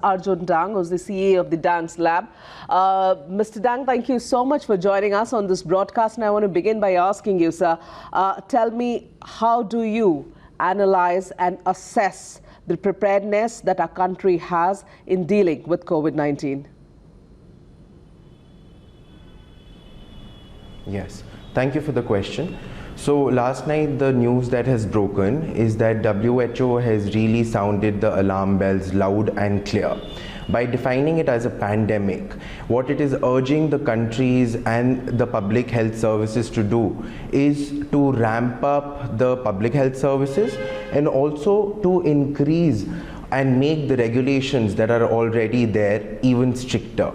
Arjun Dang, who's the CEO of the Dance Lab. Mr. Dang, thank you so much for joining us on this broadcast. And I want to begin by asking you, sir, tell me, how do you analyze and assess the preparedness that our country has in dealing with COVID-19? Yes, thank you for the question. So last night the news that has broken is that WHO has really sounded the alarm bells loud and clear by defining it as a pandemic. What it is urging the countries and the public health services to do is to ramp up the public health services and also to increase and make the regulations that are already there even stricter.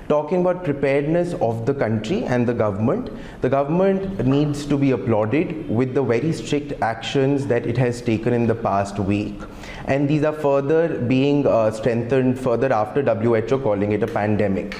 Talking about preparedness of the country and the government needs to be applauded with the very strict actions that it has taken in the past week. And these are further being strengthened further after WHO calling it a pandemic.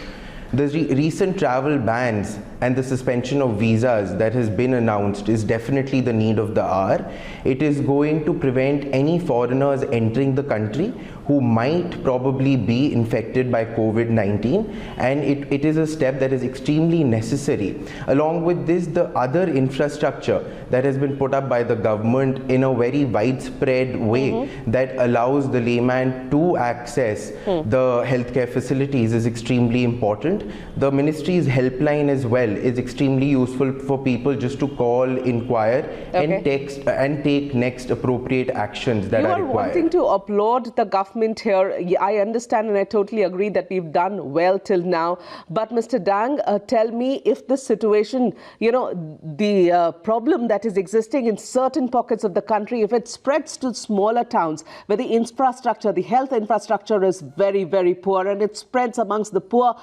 The recent travel bans and the suspension of visas that has been announced is definitely the need of the hour. It is going to prevent any foreigners entering the country who might probably be infected by COVID-19, and it is a step that is extremely necessary. Along with this, the other infrastructure that has been put up by the government in a very widespread way that allows the layman to access the healthcare facilities is extremely important. The ministry's helpline as well is extremely useful for people just to call, inquire, and text and take next appropriate actions that are required. You are wanting to applaud the government here. I understand and I totally agree that we've done well till now. But Mr. Dang, tell me, if the situation, the problem that is existing in certain pockets of the country, if it spreads to smaller towns where the infrastructure, the health infrastructure is very, very poor, and it spreads amongst the poor,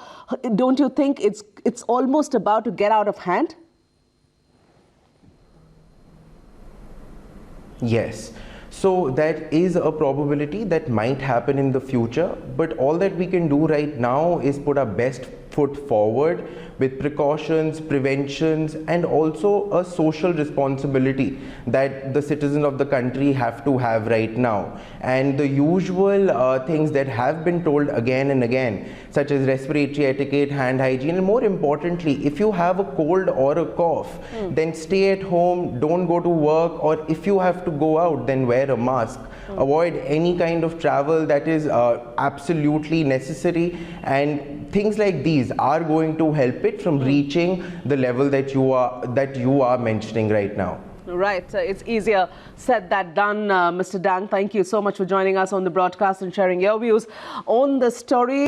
don't you think it's almost about to get out of hand? Yes. So that is a probability that might happen in the future, but all that we can do right now is put our best foot forward with precautions, preventions, and also a social responsibility that the citizens of the country have to have right now. And the usual things that have been told again and again, such as respiratory etiquette, hand hygiene, and more importantly, if you have a cold or a cough, then stay at home, don't go to work, or if you have to go out, then wear a mask. Avoid any kind of travel that is absolutely necessary, and things like these are going to help it from reaching the level that you are mentioning right now. Right. It's easier said than done. Mr. Dang, thank you so much for joining us on the broadcast and sharing your views on the story.